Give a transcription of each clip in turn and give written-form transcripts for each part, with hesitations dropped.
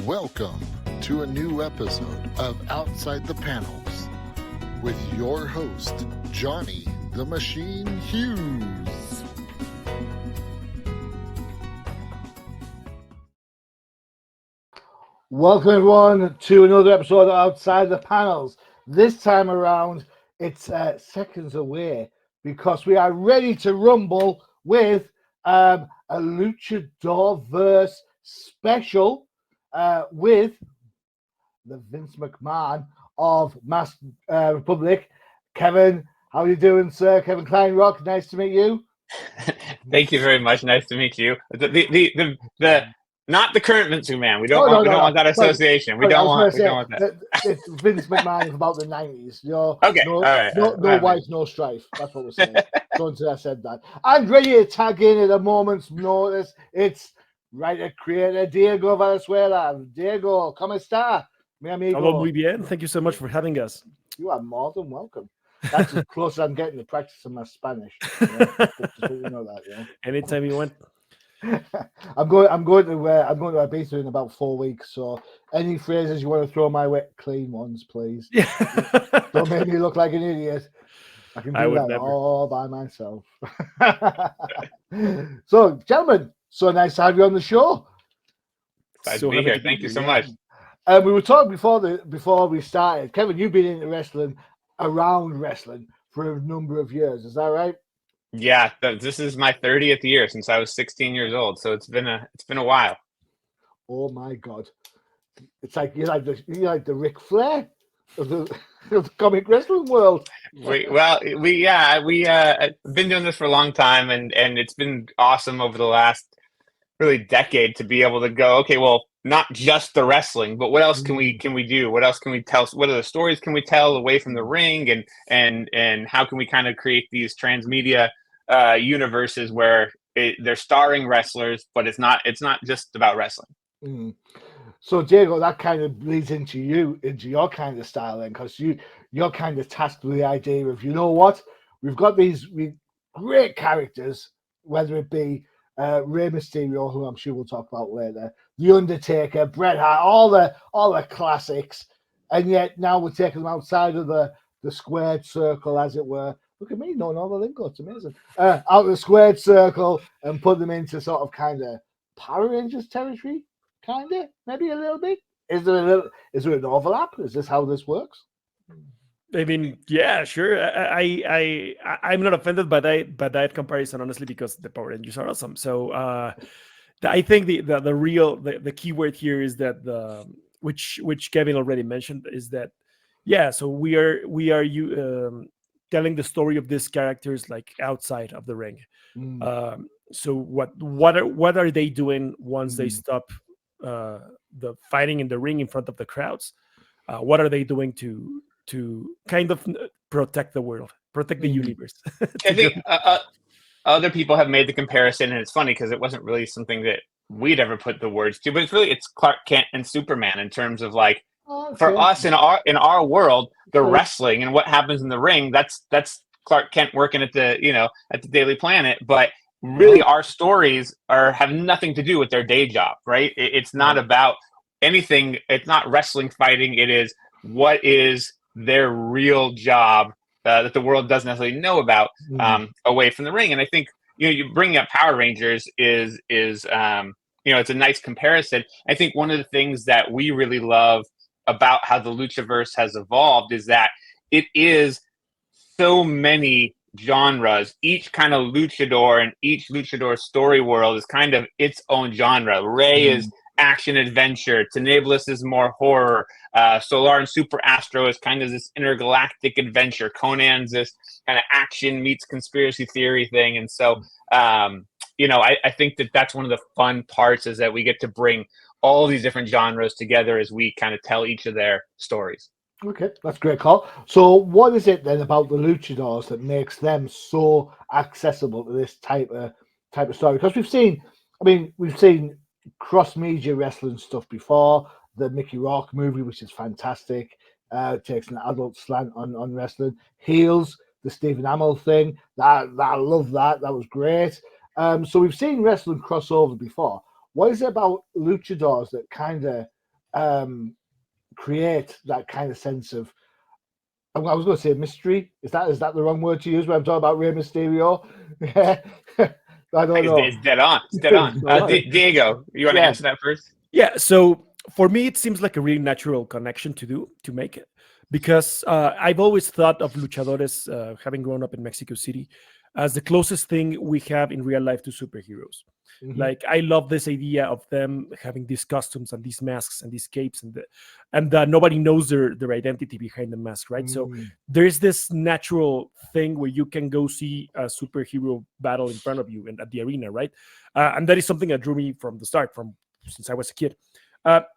Welcome to a new episode of Outside the Panels with your host, Johnny the Machine Hughes. Welcome everyone to another episode of Outside the Panels. This time around, it's seconds away because we are ready to rumble with a Luchador-verse special with the Vince McMahon of Mass Republic. Kevin, how are you doing, sir? Kevin Kleinrock, nice to meet you. Thank you very much. Nice to meet you. The not the current Vince McMahon. We don't want that association. We don't want that. It's Vince McMahon of about the 90s. Okay. All right. No wife, no strife. That's what we're saying. Don't say I said that. I'm ready to tag in at a moment's notice. It's writer creator Diego Valenzuela. Diego, ¿cómo está? Mi amigo. Hello, muy bien. Thank you so much for having us. You are more than welcome. That's as close as I'm getting to practicing my Spanish. You know that, yeah. Anytime you want. I'm going to Ibiza in about 4 weeks. So any phrases you want to throw my way, clean ones, please. Don't make me look like an idiot. I can do that all by myself. So, gentlemen, so nice to have you on the show. Glad to be here. Thank you so much. We were talking before we started. Kevin, you've been into wrestling, around wrestling for a number of years. Is that right? Yeah, this is my 30th year since I was 16 years old. So it's been a while. Oh my God! It's like you're like the Ric Flair of the comic wrestling world. We've been doing this for a long time, and it's been awesome over the last really decade to be able to go, okay, well, not just the wrestling, but what else can we do? What else can we tell? What other stories can we tell away from the ring, and how can we kind of create these transmedia universes where they're starring wrestlers, but it's not just about wrestling. So Diego, that kind of leads into your kind of style then, because you're kind of tasked with the idea of, you know what, we've got these great characters, whether it be Rey Mysterio, who I'm sure we'll talk about later, The Undertaker, Bret Hart, all the classics, and yet now we're taking them outside of the squared circle, as it were. Look at me knowing all the lingo. It's amazing. Out of the squared circle and put them into sort of kind of Power Rangers territory, kind of, maybe a little bit. Is there an overlap? Is this how this works? I mean, yeah, sure. I'm not offended by that comparison, honestly, because the Power Rangers are awesome. So I think the key word here is that which Kevin already mentioned is that, yeah. So we are telling the story of these characters like outside of the ring. So what are they doing once they stop the fighting in the ring in front of the crowds? What are they doing to kind of protect the world, protect the universe? I think other people have made the comparison, and it's funny because it wasn't really something that we'd ever put the words to, but it's Clark Kent and Superman in terms of like, for us in our world, the wrestling and what happens in the ring, that's Clark Kent working at the Daily Planet, but really our stories have nothing to do with their day job, right? It's not about anything. It's not wrestling fighting. It is what is their real job that the world doesn't necessarily know about away from the ring. And I think you bring up Power Rangers is it's a nice comparison. I think one of the things that we really love about how the Luchaverse has evolved is that it is so many genres. Each kind of luchador and each luchador story world is kind of its own genre. Rey is action adventure. Tenebris is more horror. Solar and Super Astro is kind of this intergalactic adventure. Conan's this kind of action meets conspiracy theory thing. And so, I think that's one of the fun parts is that we get to bring all these different genres together as we kind of tell each of their stories. Okay, that's a great call. So what is it then about the luchadors that makes them so accessible to this type of story? Because we've seen cross-media wrestling stuff before. The Mickey Rourke movie, which is fantastic, takes an adult slant on wrestling. Heels, the Stephen Amell thing, I love that. That was great. So we've seen wrestling crossover before. What is it about luchadors that kind of create that kind of sense of, I was going to say mystery. Is that the wrong word to use when I'm talking about Rey Mysterio? I don't know. It's dead on. It's dead on. Diego, you want to answer that first? Yeah. So for me, it seems like a really natural connection to make it, because I've always thought of luchadores, having grown up in Mexico City, as the closest thing we have in real life to superheroes. Mm-hmm. Like, I love this idea of them having these costumes and these masks and these capes, and nobody knows their identity behind the mask, right? So there's this natural thing where you can go see a superhero battle in front of you and at the arena, right? And that is something that drew me from the start, since I was a kid.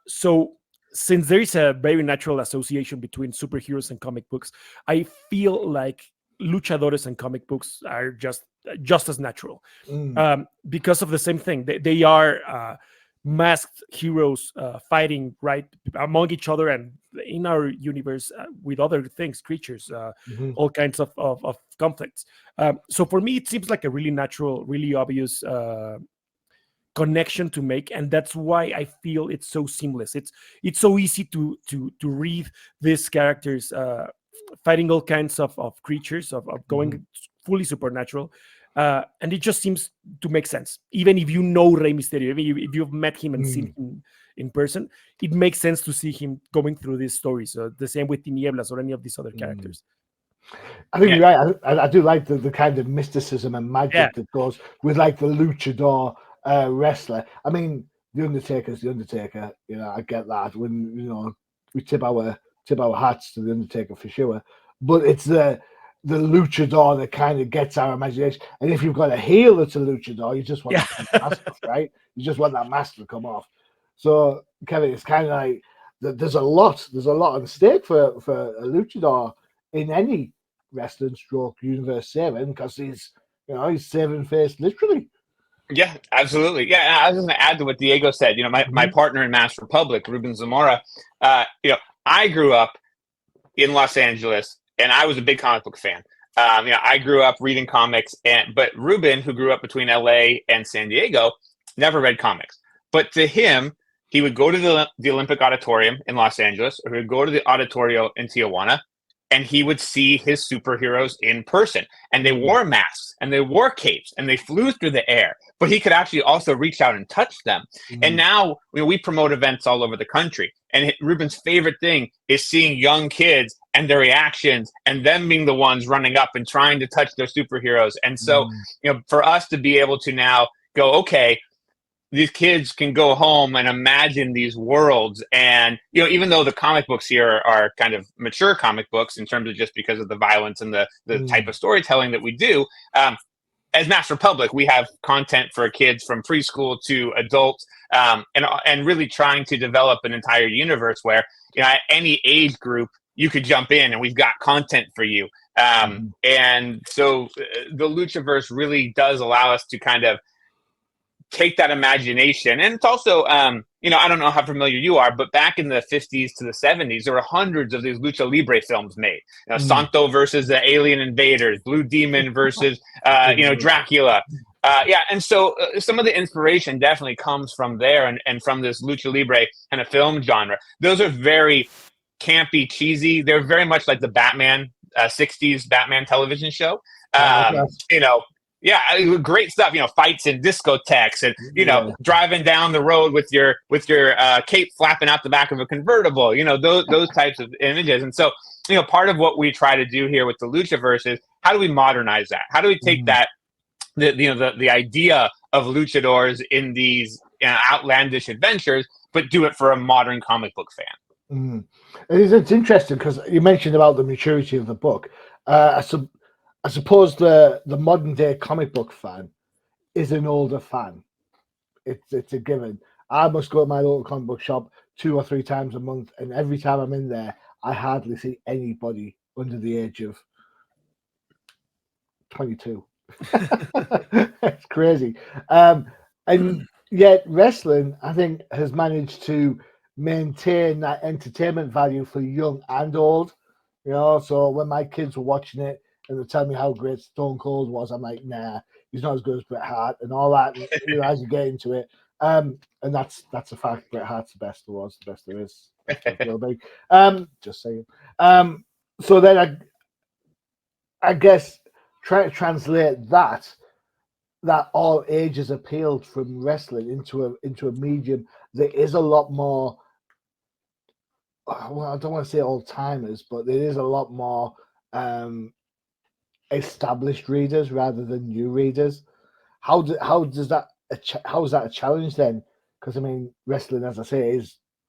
So since there is a very natural association between superheroes and comic books, I feel like luchadores and comic books are just as natural, because of the same thing. They are masked heroes fighting right among each other and in our universe with other things, creatures, all kinds of conflicts. So for me, it seems like a really natural, really obvious connection to make, and that's why I feel it's so seamless. It's so easy to read these characters fighting all kinds of creatures, of going fully supernatural, and it just seems to make sense. Even if you know Rey Mysterio, even if you've met him and seen him in person, it makes sense to see him going through these stories. The same with Tinieblas or any of these other characters. I think you're right. I do like the kind of mysticism and magic that goes with like the luchador wrestler. I mean, the Undertaker's the Undertaker. You know, I get that. When we tip our hats to the Undertaker for sure, but it's the luchador that kind of gets our imagination. And if you've got a heel that's a luchador, you just want that mask off, right? You just want that mask to come off. So, Kevin, it's kind of like there's a lot on stake for a luchador in any wrestling stroke universe saving, because he's saving face literally. Yeah, absolutely. Yeah, I was going to add to what Diego said. My partner in Mass Republic, Ruben Zamora. I grew up in Los Angeles, and I was a big comic book fan. I grew up reading comics, but Ruben, who grew up between LA and San Diego, never read comics. But to him, he would go to the Olympic Auditorium in Los Angeles, or he would go to the Auditorio in Tijuana, and he would see his superheroes in person. And they wore masks, and they wore capes, and they flew through the air. But he could actually also reach out and touch them. And now we promote events all over the country. And Ruben's favorite thing is seeing young kids and their reactions, and them being the ones running up and trying to touch their superheroes. And so, for us to be able to now go, okay, these kids can go home and imagine these worlds. And, even though the comic books here are kind of mature comic books in terms of just because of the violence and the type of storytelling that we do, as Mass Republic, we have content for kids from preschool to adults, and really trying to develop an entire universe where, at any age group, you could jump in and we've got content for you. And so the Luchaverse really does allow us to kind of take that imagination. And it's also, I don't know how familiar you are, but back in the 50s to the 70s, there were hundreds of these lucha libre films made. Santo versus the alien invaders, Blue Demon versus, Dracula. And so some of the inspiration definitely comes from there and from this lucha libre kind of film genre. Those are very campy, cheesy. They're very much like the Batman, 60s Batman television show. Yeah, great stuff. Fights in discotheques, and driving down the road with your cape flapping out the back of a convertible. Those types of images. And so, part of what we try to do here with the Luchaverse is, how do we modernize that? How do we take that the idea of luchadors in these outlandish adventures, but do it for a modern comic book fan? It's interesting because you mentioned about the maturity of the book. I suppose the modern day comic book fan is an older fan. It's a given. I must go to my local comic book shop 2 or 3 times a month, and every time I'm in there, I hardly see anybody under the age of 22. It's crazy. And yet wrestling, I think, has managed to maintain that entertainment value for young and old. So when my kids were watching it, and they tell me how great Stone Cold was, I'm like, nah, he's not as good as Bret Hart and all that. And as you get into it, And that's a fact. Bret Hart's the best there was, the best there is. Best there will be. Just saying. So then I guess try to translate that all ages appealed from wrestling into a medium that is a lot more. Well, I don't want to say old timers, but there is a lot more established readers rather than new readers. How is that a challenge then? Because I mean, wrestling, as I say,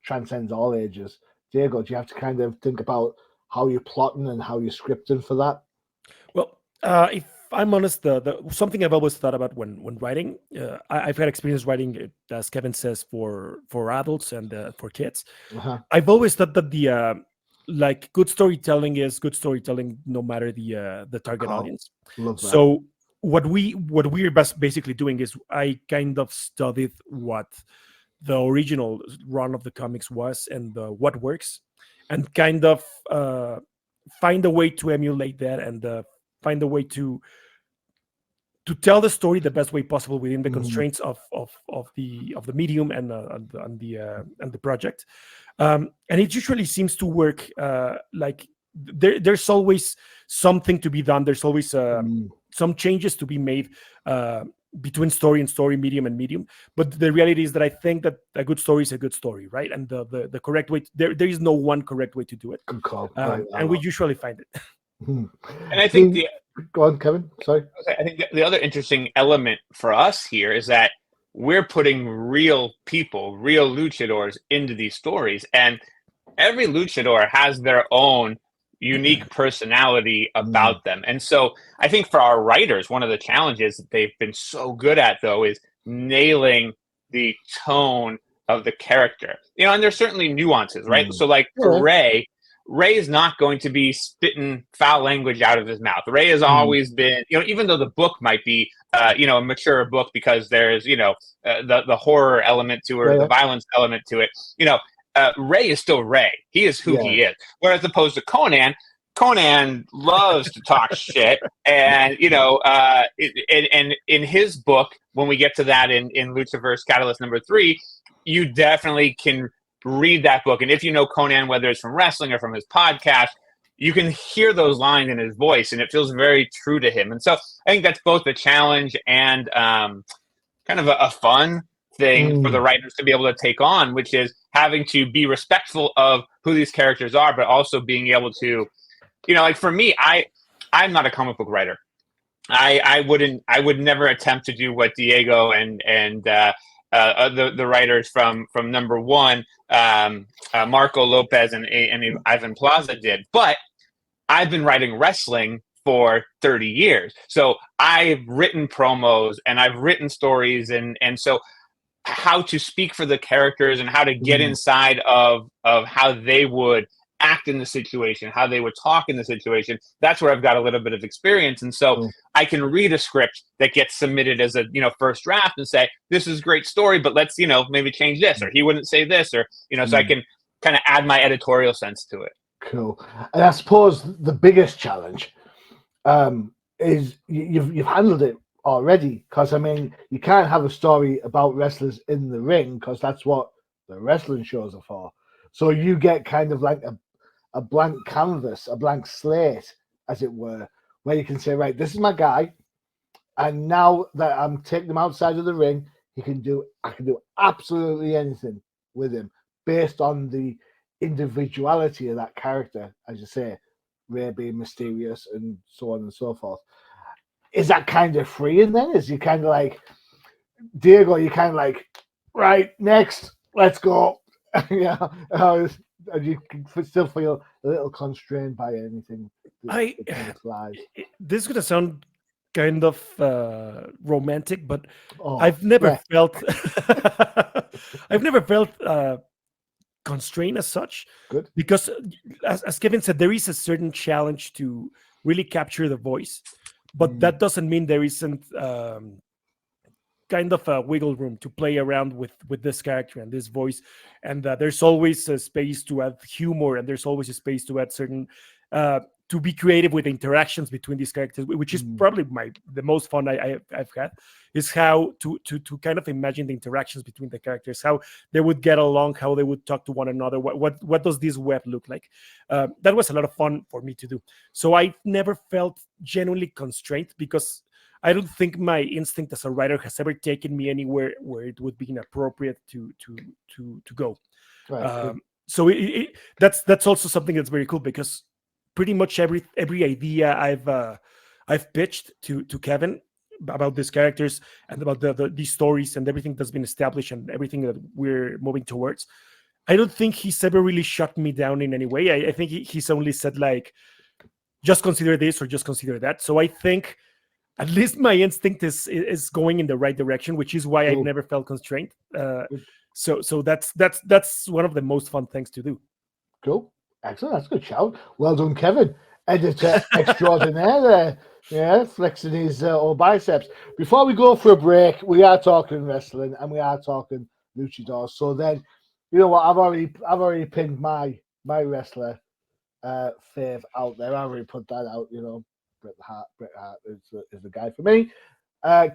transcends all ages. Diego, do you have to kind of think about how you're plotting and how you're scripting for that? Well, if I'm honest, the something I've always thought about when writing, I've had experience writing, as Kevin says, for adults and for kids. I've always thought that the like good storytelling is good storytelling no matter the target audience. Love that. So what we're basically doing is I kind of studied what the original run of the comics was and what works, and kind of find a way to emulate that and find a way to tell the story the best way possible within the constraints of the medium and the project. And it usually seems to work. Like there's always something to be done. There's always some changes to be made between story and story, medium and medium. But the reality is that I think that a good story is a good story, right? And the correct way, there is no one correct way to do it. Good call. And we usually find it. And I think go on, Kevin. Sorry. I think the other interesting element for us here is that we're putting real people, real luchadors into these stories, and every luchador has their own unique personality about them. And so I think for our writers, one of the challenges that they've been so good at, though, is nailing the tone of the character. And there's certainly nuances, right? So like for Ray is not going to be spitting foul language out of his mouth. Ray has always been, even though the book might be, a mature book because there's, the horror element to it, or the violence element to it, Ray is still Ray. He is who he is. Whereas opposed to Conan loves to talk shit. And, and in his book, when we get to that in Luchaverse Catalyst number 3, you definitely can read that book. And if you know Conan, whether it's from wrestling or from his podcast, you can hear those lines in his voice, and it feels very true to him. And so I think that's both a challenge and kind of a fun thing for the writers to be able to take on, which is having to be respectful of who these characters are, but also being able to, like for me, I'm not a comic book writer. I would never attempt to do what Diego and the writers from number 1, Marco Lopez and Ivan Plaza did. But I've been writing wrestling for 30 years. So I've written promos and I've written stories, and so how to speak for the characters and how to get inside of how they would act in the situation, how they would talk in the situation. That's where I've got a little bit of experience. And so I can read a script that gets submitted as a, first draft and say, this is a great story, but let's, maybe change this, or he wouldn't say this, or, so I can kind of add my editorial sense to it. Cool. And I suppose the biggest challenge is you've handled it already, because I mean, you can't have a story about wrestlers in the ring because that's what the wrestling shows are for. So you get kind of like a blank canvas, a blank slate, as it were, where you can say, right, this is my guy, and now that I'm taking him outside of the ring, I can do absolutely anything with him based on the individuality of that character, as you say, Ray being mysterious and so on and so forth. Is that kind of freeing then? Is you kind of like, Diego, you kind of like, right, next, let's go. And you can still feel a little constrained by anything. This is gonna sound kind of romantic, but I've never felt constrained as such. Good. Because as Kevin said, there is a certain challenge to really capture the voice, but that doesn't mean there isn't kind of a wiggle room to play around with this character and this voice, and there's always a space to add humor, and there's always a space to add certain to be creative with the interactions between these characters, which is probably the most fun I've had, is how to kind of imagine the interactions between the characters, how they would get along, how they would talk to one another. What does this web look like? That was a lot of fun for me to do. So I never felt genuinely constrained, because I don't think my instinct as a writer has ever taken me anywhere where it would be inappropriate to go. Right. So that's also something that's very cool, because pretty much every idea I've pitched to Kevin about these characters and about these stories and everything that's been established and everything that we're moving towards, I don't think he's ever really shut me down in any way. I think he's only said, like, just consider this or just consider that. So I think at least my instinct is going in the right direction, which is why I've never felt constrained. So that's one of the most fun things to do. Cool. Excellent. That's a good shout. Well done, Kevin. Editor extraordinaire there. Yeah, flexing his old biceps. Before we go for a break, we are talking wrestling and we are talking luchadors. So then, you know what? I've already pinned my wrestler fave out there. I already put that out. You know, Bret Hart is the guy for me.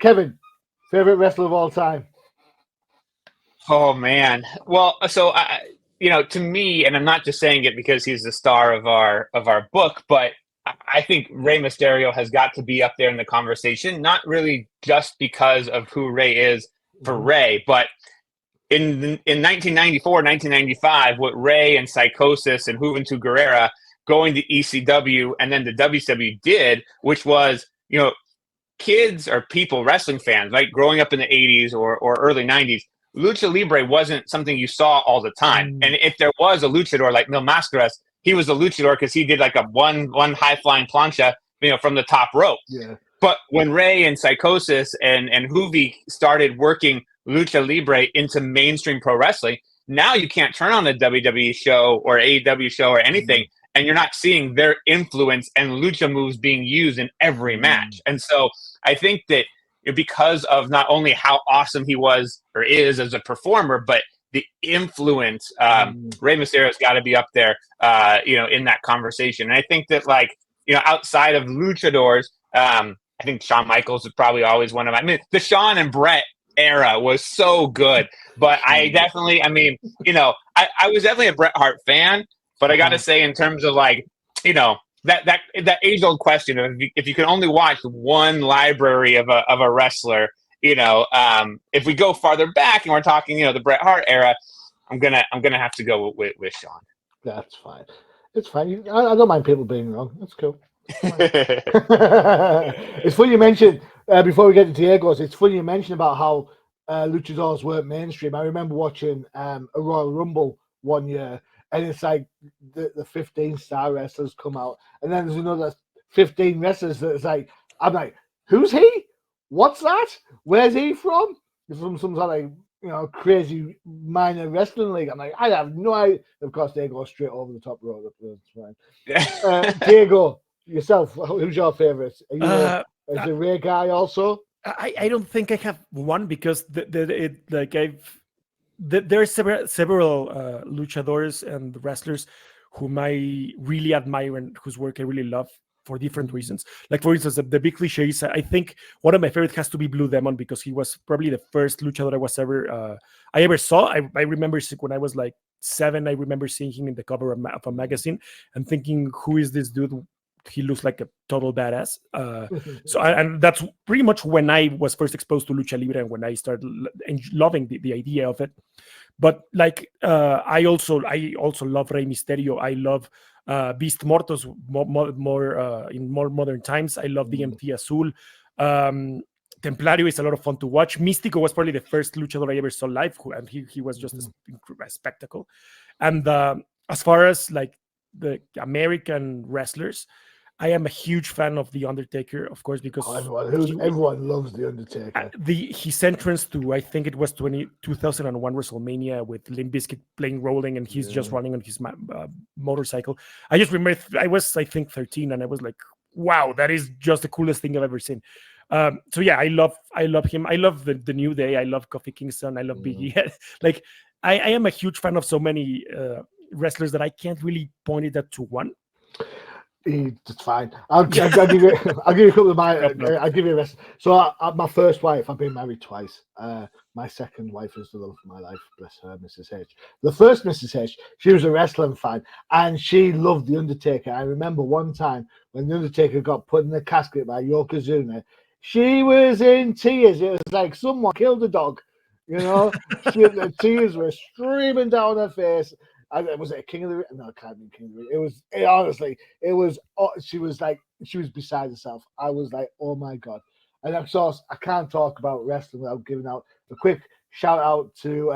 Kevin, favorite wrestler of all time? Oh man. Well, so to me, and I'm not just saying it because he's the star of our book, but I think Rey Mysterio has got to be up there in the conversation, not really just because of who Rey is for Rey, but in 1994, 1995, what Rey and Psychosis and Juventud Guerrera going to ECW and then the WCW did, which was, kids or people, wrestling fans, right, growing up in the 80s or early 90s, Lucha Libre wasn't something you saw all the time. And if there was a luchador like Mil Mascaras, he was a luchador because he did like a one high flying plancha, from the top rope. Yeah. But when Rey and Psychosis and Juvi started working Lucha Libre into mainstream pro wrestling, now you can't turn on a WWE show or AEW show or anything, and you're not seeing their influence and lucha moves being used in every match. And so I think that because of not only how awesome he was or is as a performer, but the influence, Rey Mysterio's got to be up there, in that conversation. And I think that, outside of luchadors, I think Shawn Michaels is probably always one of the Shawn and Bret era was so good. But I definitely, I was definitely a Bret Hart fan, but I got to say, in terms of that age-old question of if you can only watch one library of a wrestler, if we go farther back and we're talking, the Bret Hart era, I'm gonna have to go with Shawn. That's fine. It's fine. I don't mind people being wrong. That's cool. It's funny you mentioned before we get to Diego's. It's funny you mentioned about how luchadors weren't mainstream. I remember watching a Royal Rumble one year. And it's like the 15 star wrestlers come out, and then there's another 15 wrestlers that it's like, I'm like, who's he? What's that? Where's he from? He's from some sort of crazy minor wrestling league. I'm like, I have no idea. Of course, they go straight over the top rope. That's fine. Diego, yourself, who's your favorite? Are you is the Ray guy also? I don't think I have one, because there are several luchadors and wrestlers whom I really admire and whose work I really love for different reasons. Like, for instance, the big cliches, I think one of my favorites has to be Blue Demon, because he was probably the first luchador I ever saw. I remember when I was like 7, I remember seeing him in the cover of a magazine and thinking, who is this dude? He looks like a total badass. And that's pretty much when I was first exposed to Lucha Libre and when I started loving the idea of it. But I also love Rey Mysterio. I love Beast Mortos more in more modern times. I love DMT Azul. Templario is a lot of fun to watch. Místico was probably the first luchador I ever saw live, and he was just a spectacle. And as far as the American wrestlers, I am a huge fan of The Undertaker, of course, because everyone loves The Undertaker. His entrance to, I think it was 2001 WrestleMania with Limp Bizkit playing Rolling, and he's just running on his motorcycle. I just remember I was, I think, 13, and I was like, wow, that is just the coolest thing I've ever seen. So yeah, I love him. I love the New Day. I love Kofi Kingston. I love Biggie. I am a huge fan of so many wrestlers that I can't really point it at to one. It's fine. I'll give you. I'll give you a couple of my. I'll give you a rest. So, my first wife. I've been married twice. My second wife is the love of my life. Bless her, Mrs. H. The first Mrs. H. She was a wrestling fan, and she loved the Undertaker. I remember one time when the Undertaker got put in the casket by Yokozuna. She was in tears. It was like someone killed a dog. You know, the tears were streaming down her face. Was it a King of the Ring? No, it can't be King of the Ring. Honestly, it was. She was beside herself. I was like, oh my God. And of course, I can't talk about wrestling without giving out a quick shout out to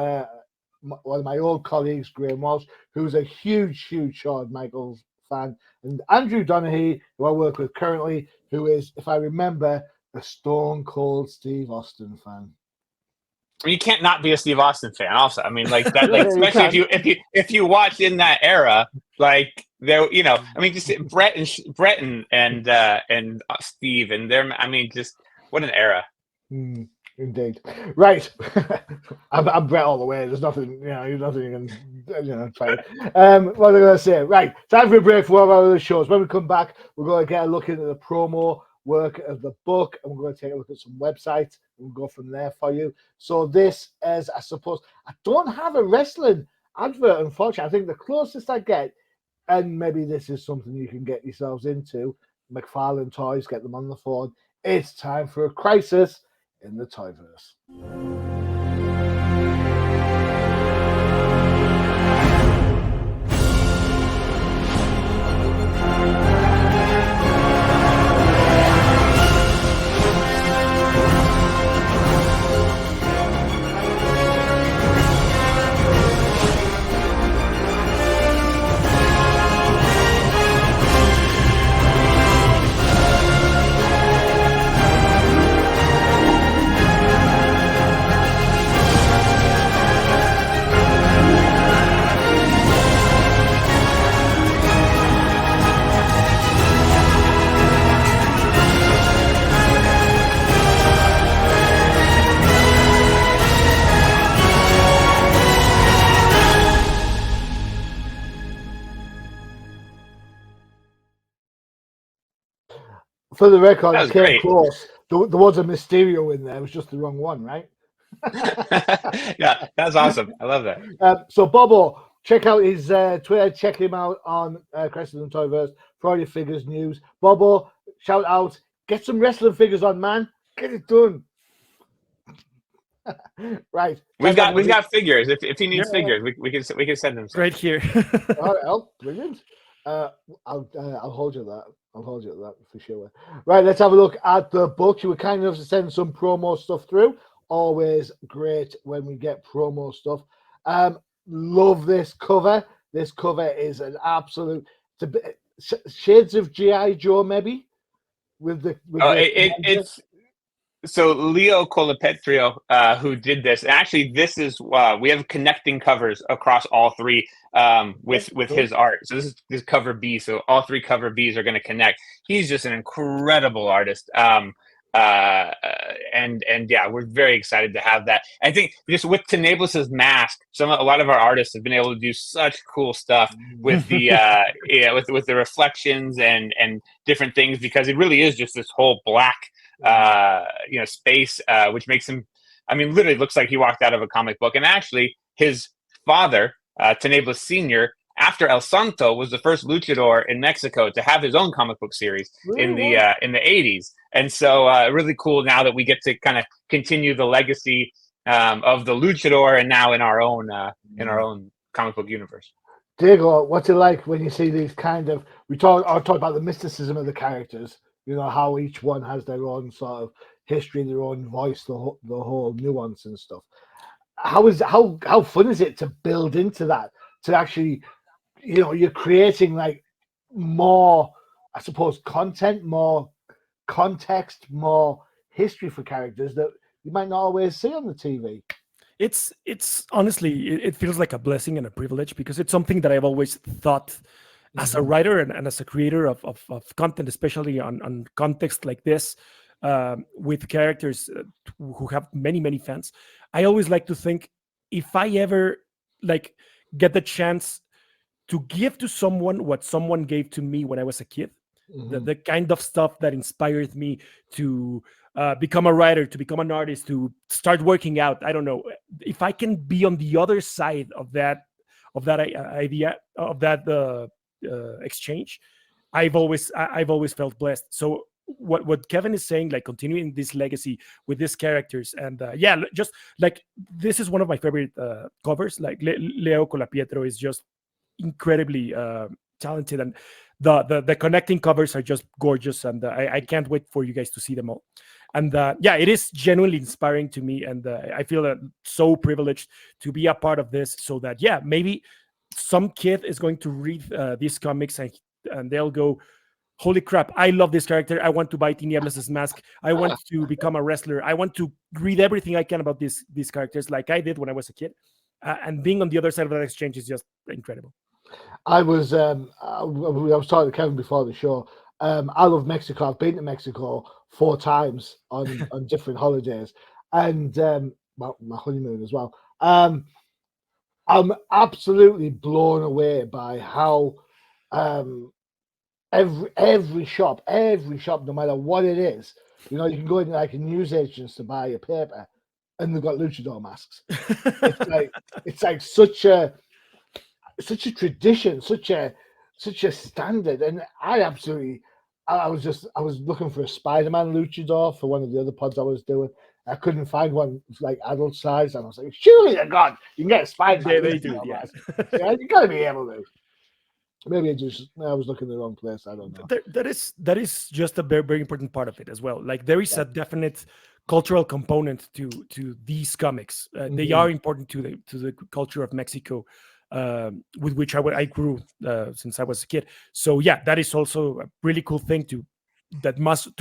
one of my old colleagues, Graham Walsh, who's a huge Shawn Michaels fan, and Andrew Donaghy, who I work with currently, who is, if I remember, a Stone Cold Steve Austin fan. You can't not be a Steve Austin fan. Also, I mean, like that, like especially if you watch in that era, like there, you know, I mean, just Brett and Steve and them. I mean, just what an era. Indeed. Right. I'm Brett all the way. There's nothing, nothing you can, try. What am I going to say? Right. Time for a break for one of our other shows. When we come back, we're going to get a look into the promo work of the book, and we're going to take a look at some websites, and we'll go from there for you. So this is, I suppose, I don't have a wrestling advert, unfortunately. I think the closest I get, and maybe this is something you can get yourselves into, McFarlane Toys, get them on the phone. It's time for a crisis in the Toyverse. For the record, I came close. There was a Mysterio in there. It was just the wrong one, right? Yeah, that's awesome. I love that. So, Bobo, check out his Twitter. Check him out on Crisis and Toyverse for all your figures news. Bobo, shout out. Get some wrestling figures on, man. Get it done. Right. We've got figures. If he needs figures, we can send them some. Right here. All right, oh, brilliant. I'll hold you that. I'll hold you to that for sure. Right, let's have a look at the book. You were kind enough to send some promo stuff through. Always great when we get promo stuff. Love this cover. This cover is an absolute shades of G.I. Joe, maybe. It's so Leo Colapetrio who did this. And actually, this is we have connecting covers across all three with his art. So this is cover B. So all three cover Bs are going to connect. He's just an incredible artist. And yeah, we're very excited to have that. I think just with Tenebris's mask, a lot of our artists have been able to do such cool stuff with the with the reflections and different things, because it really is just this whole black space, which makes him, I mean, literally looks like he walked out of a comic book. And actually, his father, Tenebris Sr., after El Santo, was the first luchador in Mexico to have his own comic book series in the 80s. And so really cool now that we get to kind of continue the legacy of the luchador, and now in our own comic book universe. Diego, what's it like when you see these kind of, we talk about the mysticism of the characters, how each one has their own sort of history, their own voice, the whole nuance and stuff. How fun is it to build into that, to actually, you're creating like more, I suppose, content, more context, more history for characters that you might not always see on the TV. It's honestly, it feels like a blessing and a privilege, because it's something that I've always thought as a writer and as a creator of content, especially on context like this, with characters who have many fans. I always like to think, if I ever get the chance to give to someone what someone gave to me when I was a kid. The kind of stuff that inspired me to become a writer, to become an artist, to start working out. I don't know if I can be on the other side of that idea, of that exchange. I've always felt blessed. So what Kevin is saying, like continuing this legacy with these characters, and just like this is one of my favorite covers. Like Leo Colapietro is just incredibly talented, and the connecting covers are just gorgeous, and I can't wait for you guys to see them all. And it is genuinely inspiring to me, and I feel so privileged to be a part of this, so that maybe some kid is going to read these comics and they'll go, holy crap, I love this character. I want to buy Tinieblas' mask. I want to become a wrestler. I want to read everything I can about these characters, like I did when I was a kid. And being on the other side of that exchange is just incredible. I was talking to Kevin before the show. I love Mexico. I've been to Mexico 4 times on different holidays, and my honeymoon as well. I'm absolutely blown away by how every shop, no matter what it is, you know, you can go in like a newsagents to buy a paper, and they've got luchador masks. it's like such a tradition, such a standard, and I was looking for a Spider-Man luchador for one of the other pods I was doing. I couldn't find one like adult size, and I was like, surely to God, you can get a Spider-Man. Yeah, they do, yeah. You gotta be able to. Maybe I was looking in the wrong place. I don't know. That is just a very, very important part of it as well. Like there is a definite cultural component to these comics. They are important to the culture of Mexico, with which I grew since I was a kid. So that is also a really cool thing to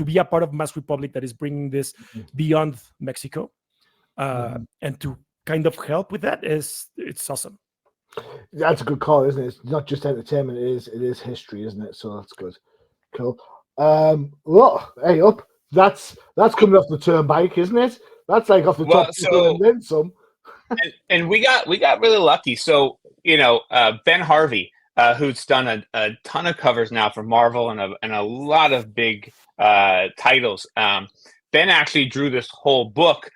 be a part of Mask Republic that is bringing this beyond Mexico, and to kind of help with that it's awesome. That's a good call, isn't it? It's not just entertainment; it is history, isn't it? So that's good. Cool. Look, hey, up. That's coming off the turnpike, isn't it? That's like off the top. So, and then some. and we got really lucky. So Ben Harvey, who's done a ton of covers now for Marvel and a lot of big titles. Ben actually drew this whole book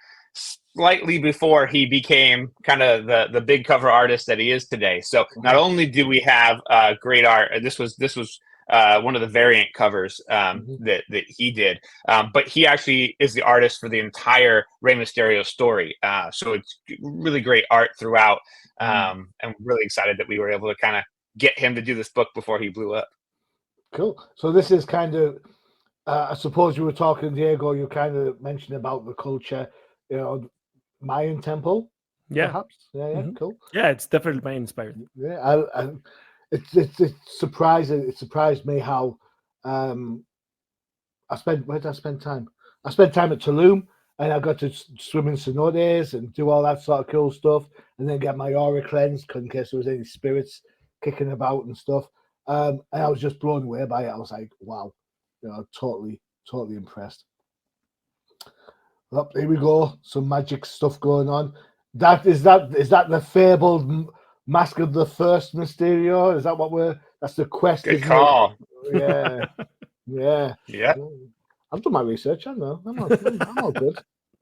slightly before he became kind of the big cover artist that he is today. So not only do we have great art, this was one of the variant covers that he did, but he actually is the artist for the entire Rey Mysterio story. So it's really great art throughout, and we're really excited that we were able to kind of get him to do this book before he blew up. Cool. So this is kind of, I suppose you were talking, Diego, you kind of mentioned about the culture, Mayan temple, perhaps. Cool. Yeah, it's definitely Mayan inspired. Yeah, it's surprising. It surprised me how where did I spend time? I spent time at Tulum, and I got to swim in cenotes and do all that sort of cool stuff, and then get my aura cleansed in case there was any spirits kicking about and stuff. And I was just blown away by it. I was like, wow, totally impressed. Well, here we go. Some magic stuff going on. Is that the fabled Mask of the First Mysterio? Is that that's the quest? Good call. Yeah. Yeah. I've done my research. I know. I'm all good.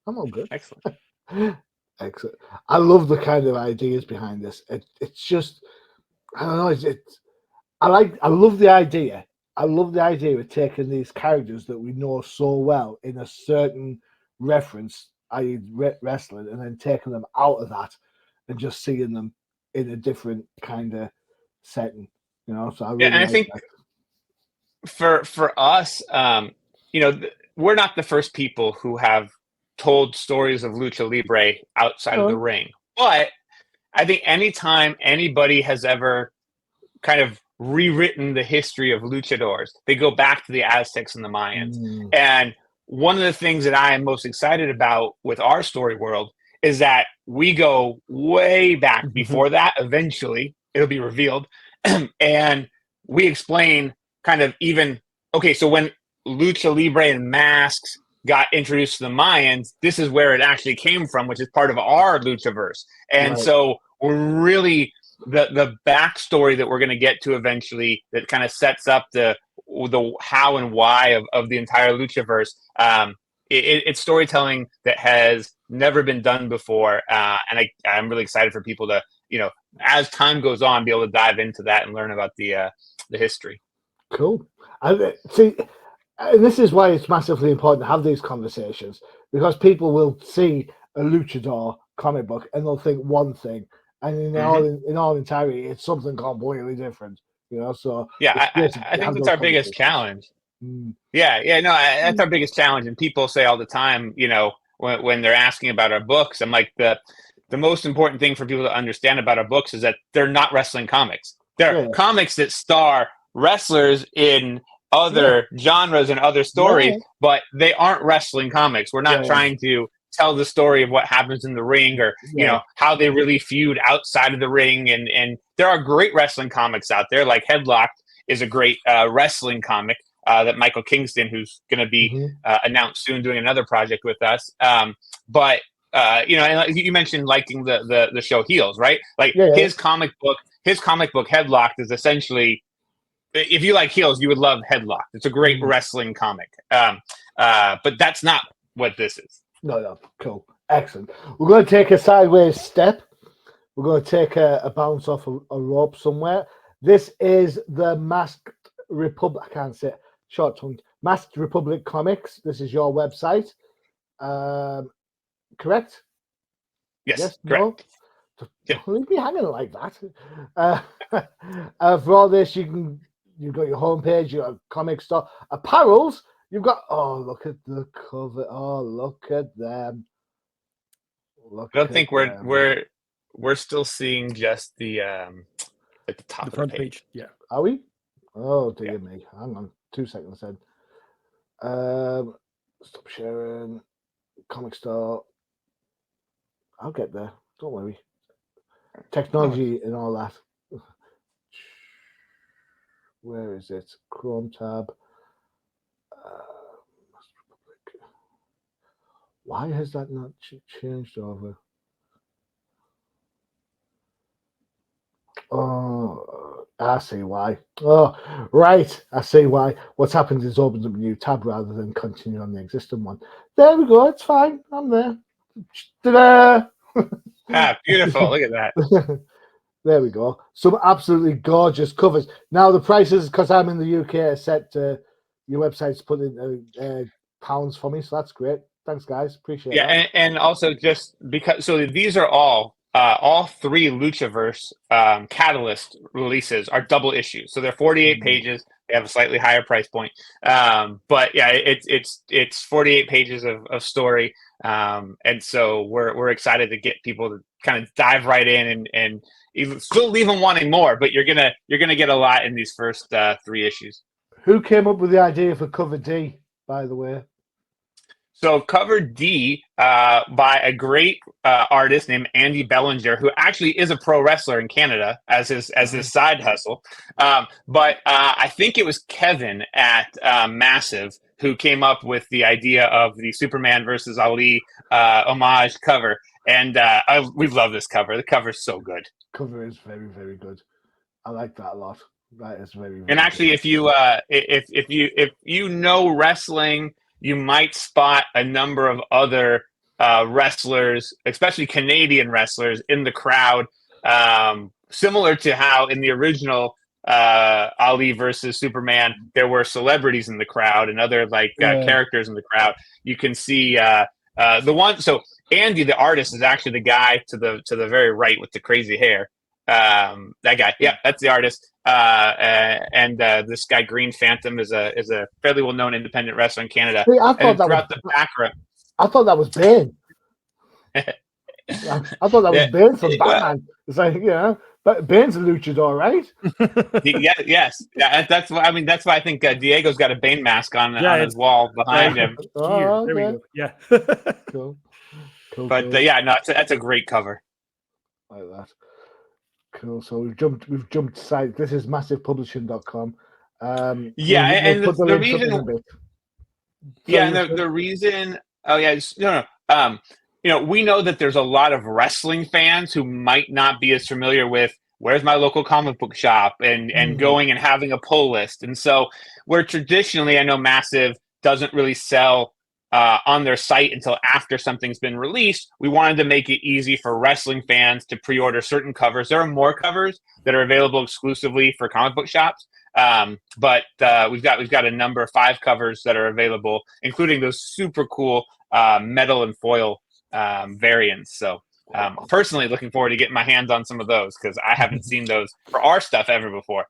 I'm all good. Excellent. Excellent. I love the kind of ideas behind this. It's just, I don't know. I love the idea. I love the idea of taking these characters that we know so well in a certain reference, i.e. wrestling, and then taking them out of that and just seeing them in a different kind of setting. So I really and I think that. For us, we're not the first people who have told stories of lucha libre outside of the ring, but I think anytime anybody has ever kind of rewritten the history of luchadors, they go back to the Aztecs and the Mayans. And one of the things that I am most excited about with our story world is that we go way back before that. Eventually it'll be revealed. And we explain kind of so when lucha libre and masks got introduced to the Mayans, this is where it actually came from, which is part of our Luchaverse. And so we're really the backstory that we're going to get to eventually that kind of sets up the how and why of the entire Luchaverse. It's storytelling that has never been done before, and I'm really excited for people to, as time goes on, be able to dive into that and learn about the history. Cool. See, this is why it's massively important to have these conversations, because people will see a luchador comic book and they'll think one thing, and in all entirety, it's something completely different. So yeah, I think that's our biggest challenge. Yeah, no, that's our biggest challenge. And people say all the time, when they're asking about our books, I'm like, the most important thing for people to understand about our books is that they're not wrestling comics. They're comics that star wrestlers in other genres and other stories, but they aren't wrestling comics. We're not trying to tell the story of what happens in the ring, or how they really feud outside of the ring. And there are great wrestling comics out there, like Headlocked is a great wrestling comic that Michael Kingston, who's going to be announced soon, doing another project with us. But and you mentioned liking the show Heels, right? Like his comic book Headlocked is essentially, if you like Heels, you would love Headlocked. It's a great wrestling comic. But that's not what this is. No, cool, excellent. We're going to take a sideways step. We're going to take a bounce off a rope somewhere. This is the Masked Republic. I can't say it. Short tongue. Masked Republic Comics. This is your website. Correct? Yes, correct. No? Don't be hanging like that. For all this, you've got your homepage, your comic store, apparels. You've got, look at the cover. Oh, look at them. I don't think we're still seeing just the at the top of the front page. Yeah. Are we? Oh dear me. Hang on 2 seconds then. Stop sharing. Comic store. I'll get there. Don't worry. Technology and all that. Where is it? Chrome tab. Why has that not changed over? Oh, I see why. Oh, right. I see why. What's happened is opens up a new tab rather than continue on the existing one. There we go. It's fine. I'm there. Ta-da! Beautiful. Look at that. There we go. Some absolutely gorgeous covers. Now the prices, because I'm in the UK, are set to your website's put in pounds for me, so that's great. Thanks, guys. Appreciate that. Yeah, and also just because, so these are all three Luchaverse Catalyst releases are double issues. So they're 48 pages. They have a slightly higher price point. But yeah, it's 48 pages of story. And so we're excited to get people to kind of dive right in and still leave them wanting more, but you're gonna get a lot in these first 3 issues. Who came up with the idea for cover D, by the way? So cover D by a great artist named Andy Bellinger, who actually is a pro wrestler in Canada as his side hustle. But I think it was Kevin at Massive who came up with the idea of the Superman versus Ali homage cover. And we love this cover. The cover is so good. Cover is very, very good. I like that a lot. That is very, very and actually good. if you know wrestling, you might spot a number of other wrestlers, especially Canadian wrestlers, in the crowd, similar to how in the original Ali versus Superman, there were celebrities in the crowd and other characters in the crowd. You can see the one. So Andy, the artist, is actually the guy to the very right with the crazy hair. That guy, yeah, that's the artist. And this guy Green Phantom is a fairly well known independent wrestler in Canada. See, I thought that was Bane. I thought that was Bane from Batman. It's like, but Bane's a luchador, right? Yes. Yeah, that's why. I mean, that's why I think Diego's got a Bane mask on his wall behind him. Oh, there we go. Yeah. Cool. But yeah, no, that's a great cover. Like that. Cool. So we've jumped side. This is massivepublishing.com. Yeah, and we'll the reason. The reason. Oh yeah, no. We know that there's a lot of wrestling fans who might not be as familiar with where's my local comic book shop, and going and having a pull list. And so where traditionally I know Massive doesn't really sell on their site until after something's been released, we wanted to make it easy for wrestling fans to pre-order certain covers. There are more covers that are available exclusively for comic book shops. But we've got a number of 5 covers that are available, including those super cool metal and foil variants. So personally looking forward to getting my hands on some of those, because I haven't seen those for our stuff ever before.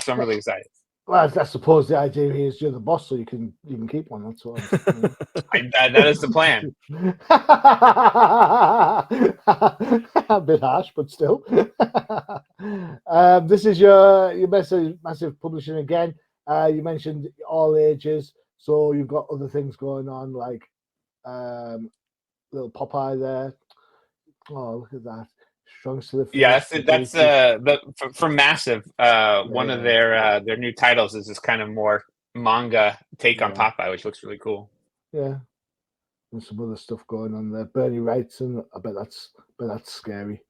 So I'm really excited. Well, I suppose the idea here is you're the boss, so you can keep one. That's what I'm saying. That is the plan. A bit harsh, but still. This is your massive publishing again. You mentioned all ages, so you've got other things going on, like little Popeye there. Oh, look at that. Strong to the Yes, that's from Massive. One of their new titles is this kind of more manga take on Popeye, which looks really cool. Yeah, and some other stuff going on there. Bernie Wrightson, I bet that's scary.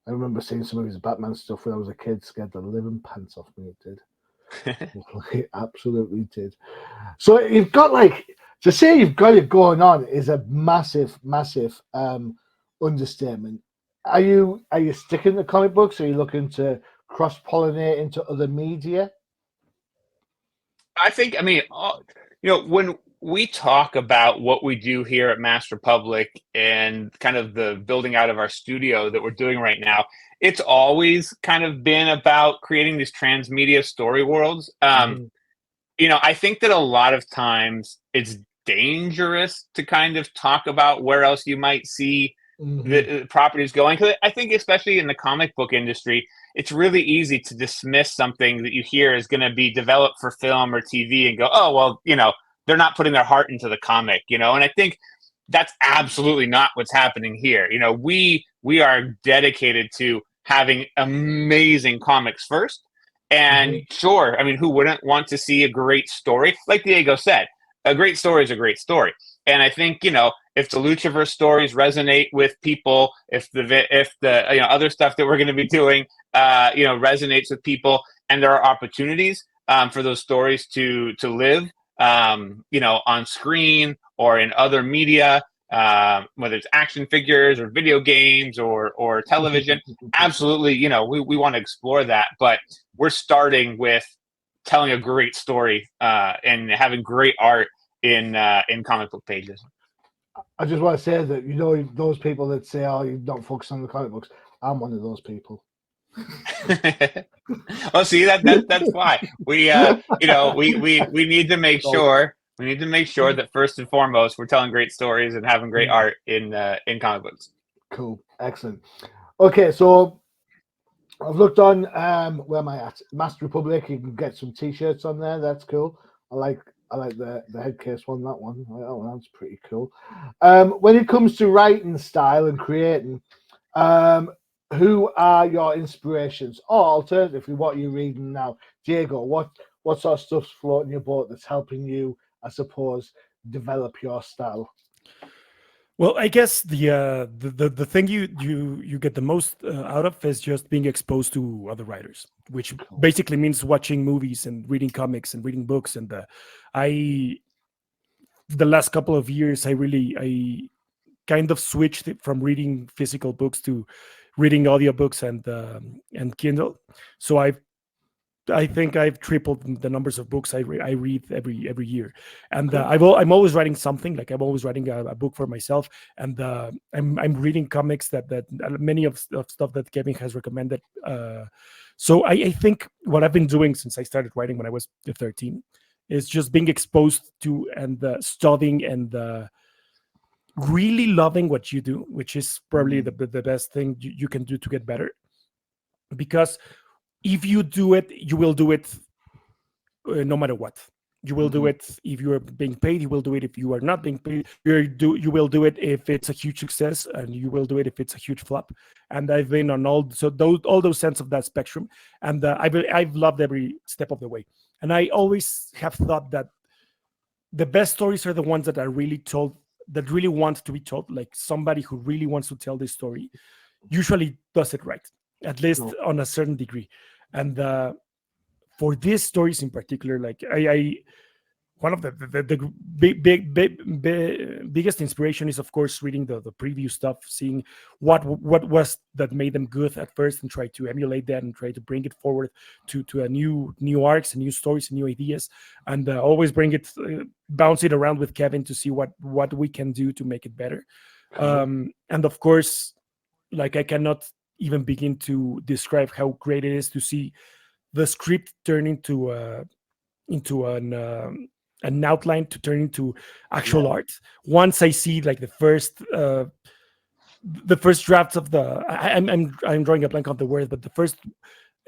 I remember seeing some of his Batman stuff when I was a kid. Scared the living pants off me. It did. It absolutely did. So you've got to say you've got it going on is a massive understatement. Are you sticking to comic books? Are you looking to cross-pollinate into other media? I mean, when we talk about what we do here at Mass Republic and kind of the building out of our studio that we're doing right now, it's always kind of been about creating these transmedia story worlds. I think that a lot of times it's dangerous to kind of talk about where else you might see the properties going, because I think especially in the comic book industry, it's really easy to dismiss something that you hear is going to be developed for film or TV and go, oh, well, they're not putting their heart into the comic, and I think that's absolutely not what's happening here. We are dedicated to having amazing comics first, and sure, I mean, who wouldn't want to see a great story? Like Diego said, a great story is a great story. And I think, if the Luchaverse stories resonate with people, if the other stuff that we're going to be doing, resonates with people, and there are opportunities for those stories to live, on screen or in other media, whether it's action figures or video games or television, absolutely, we want to explore that. But we're starting with telling a great story and having great art in comic book pages. I just want to say that those people that say, "Oh, you don't focus on the comic books," I'm one of those people. Well, see, that's why we need to make sure that first and foremost we're telling great stories and having great art in comic books. Cool, excellent. Okay, so I've looked on where am I at? Master Republic. You can get some T-shirts on there. That's cool. I like the headcase one. That one. Oh, that's pretty cool. When it comes to writing style and creating, who are your inspirations? Or alternatively, what are you reading now? Diego, what sort of stuff's floating your boat that's helping you, I suppose, develop your style? Well, I guess the thing you get the most out of is just being exposed to other writers, which basically means watching movies and reading comics and reading books. And the last couple of years, I kind of switched from reading physical books to reading audiobooks and Kindle. So I think I've tripled the numbers of books I read every year, and I'm always writing something. Like I'm always writing a book for myself, and I'm reading comics that many of stuff that Kevin has recommended. So I think what I've been doing since I started writing when I was 13 is just being exposed to and studying and really loving what you do, which is probably the best thing you can do to get better, because if you do it, you will do it no matter what. You will do it if you are being paid. You will do it if you are not being paid. You will do it if it's a huge success, and you will do it if it's a huge flop. And I've been on all those ends of that spectrum, and I've loved every step of the way. And I always have thought that the best stories are the ones that are really told, that really want to be told. Like somebody who really wants to tell this story usually does it right. at least on a certain degree. And for these stories in particular, like I one of the biggest inspiration is, of course, reading the preview stuff, seeing what was that made them good at first, and try to emulate that and try to bring it forward to a new arcs and new stories and new ideas, and always bring it, bounce it around with Kevin to see what we can do to make it better. And of course, like, I cannot even begin to describe how great it is to see the script turn into an outline, to turn into actual art. Once I see like the first drafts of I'm drawing a blank on the word, but the first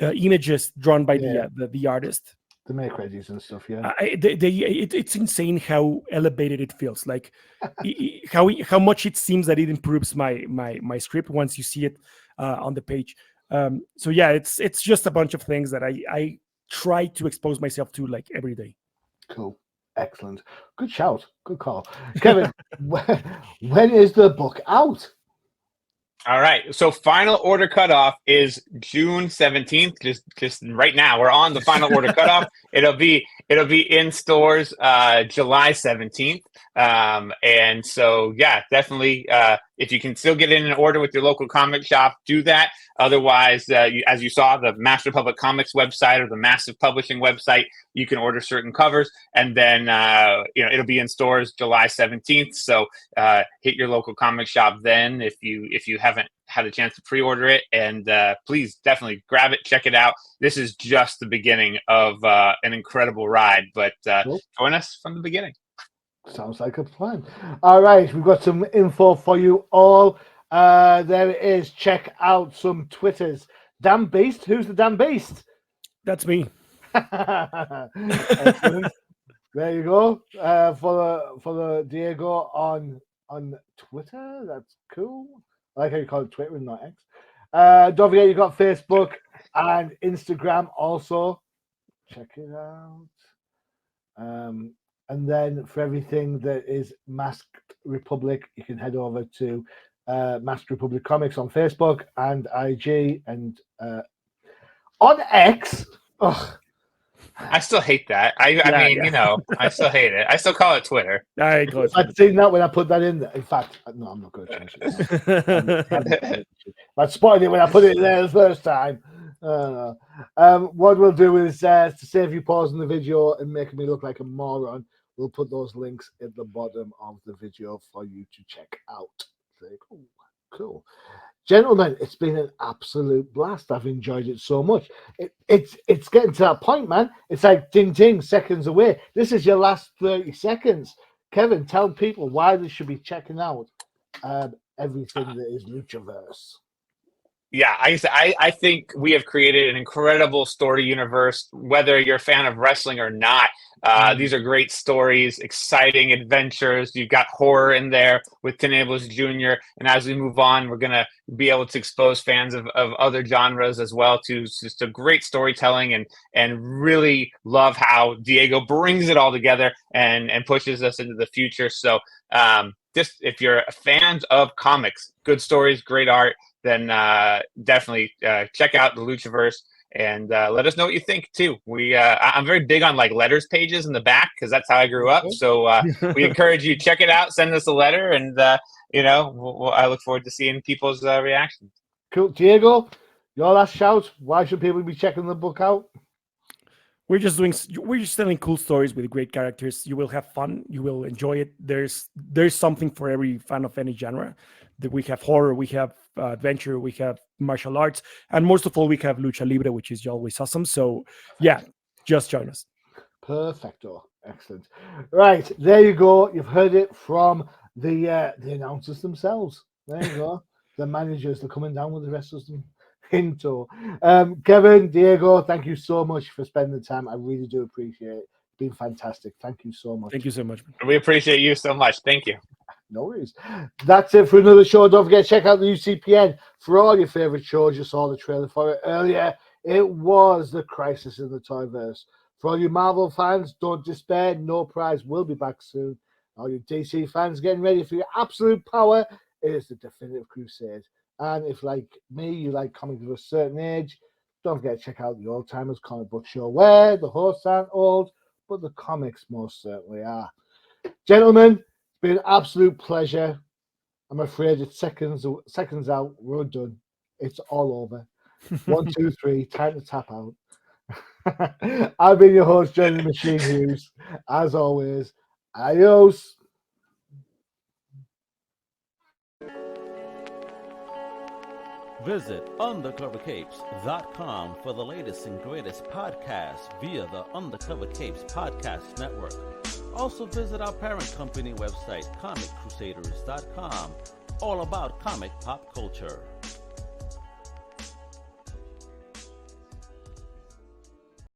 images drawn by the artist, the make readies and stuff. It's insane how elevated it feels. Like how much it seems that it improves my script once you see it on the page. So yeah, it's just a bunch of things that I try to expose myself to, like, every day. Cool. Excellent. Good shout. Good call. Kevin, when is the book out? All right. So final order cutoff is June 17th. Just right now, we're on the final order cutoff. It'll be in stores July 17th. And so, yeah, definitely, if you can still get in an order with your local comic shop, do that. Otherwise, as you saw, the Master Public Comics website or the Massive Publishing website, you can order certain covers, and then it'll be in stores July 17th. So hit your local comic shop then if you haven't had a chance to pre-order it, and please definitely grab it, check it out. This is just the beginning of an incredible ride, but join us from the beginning. Sounds like a plan. All right, we've got some info for you all. There it is. Check out some Twitters. Damn Beast. Who's the Damn Beast? That's me. There you go. For the Diego on Twitter. That's cool. I like how you call it Twitter and not X. Don't forget, you got Facebook and Instagram also. Check it out. And then for everything that is Masked Republic, you can head over to Masked Republic Comics on Facebook and IG and on X. Ugh. I still hate that. I mean, I still hate it. I still call it Twitter. I'd seen that when I put that in there. In fact, no, I'm not going to change it. I spotted it when I put it there the first time. What we'll do is to save you pausing the video and making me look like a moron, we'll put those links at the bottom of the video for you to check out. Cool. Gentlemen, it's been an absolute blast. I've enjoyed it so much. It's getting to that point, man. It's like ding ding, seconds away. This is your last 30 seconds. Kevin, tell people why they should be checking out everything that is Luchaverse. Yeah, I think we have created an incredible story universe, whether you're a fan of wrestling or not. These are great stories, exciting adventures. You've got horror in there with Tenebles Jr. And as we move on, we're going to be able to expose fans of other genres as well to just a great storytelling, and really love how Diego brings it all together and pushes us into the future. So just if you're fans of comics, good stories, great art, then definitely check out the Luchaverse and let us know what you think too. I'm very big on like letters pages in the back because that's how I grew up. So we encourage you, check it out, send us a letter, and I look forward to seeing people's reactions. Cool. Diego, your last shout. Why should people be checking the book out? We're just telling cool stories with great characters. You will have fun. You will enjoy it. There's something for every fan of any genre. That we have horror, we have adventure, we have martial arts, and most of all, we have lucha libre, which is always awesome. So, yeah, just join us. Perfecto. Excellent. Right, there you go. You've heard it from the announcers themselves. There you go. The managers, they're coming down with the rest of them in tow. Kevin, Diego, thank you so much for spending the time. I really do appreciate it. It's been fantastic. Thank you so much. Thank you so much. We appreciate you so much. Thank you. No worries. That's it for another show. Don't forget to check out the UCPN for all your favorite shows. You saw the trailer for it earlier. It was the Crisis in the Toyverse. For all you Marvel fans, don't despair. No Prize will be back soon. All you DC fans getting ready for your absolute power. It is the Definitive Crusade. And if, like me, you like comics of a certain age, don't forget to check out the Old Timers Comic Book Show, where the hosts aren't old, but the comics most certainly are. Gentlemen, it's been an absolute pleasure. I'm afraid it's seconds out. We're done. It's all over. 1, 2, 3. Time to tap out. I've been your host, Johnny the Machine Hughes. As always, adios. Visit undercovercapes.com for the latest and greatest podcasts via the Undercover Capes Podcast Network. Also visit our parent company website, comiccrusaders.com, all about comic pop culture.